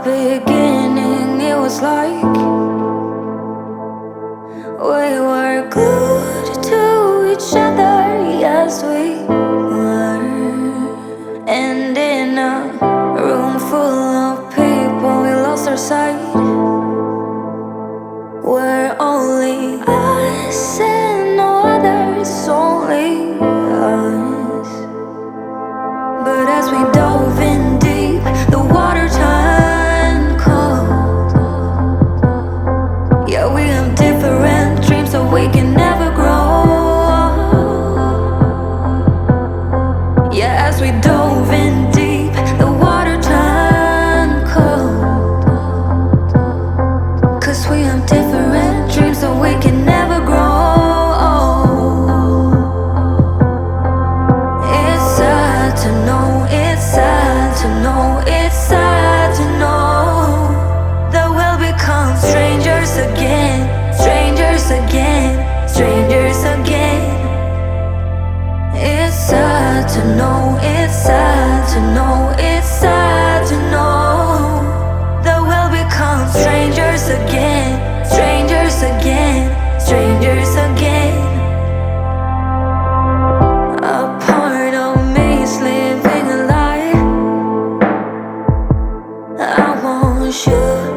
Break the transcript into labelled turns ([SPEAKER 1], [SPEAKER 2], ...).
[SPEAKER 1] beginning, it was like we were glued to each other, yes we were. And in a room full of people, we lost our sight. We're only us and no others, only us. But as we dove in deep, the water turned cold. Yeah, we have different dreams, so we can never grow. Yeah, as we dove in deep, the water turned cold. 'Cause we have different dreams, so we can never grow. It's sad to know, it's sad to know, it's sad to know that we'll become strangers again, strangers again, strangers again. It's sad to know, it's sad to know, it's sad to know that we'll become strangers again, strangers again, strangers again. A part of me is living a lie. I want you.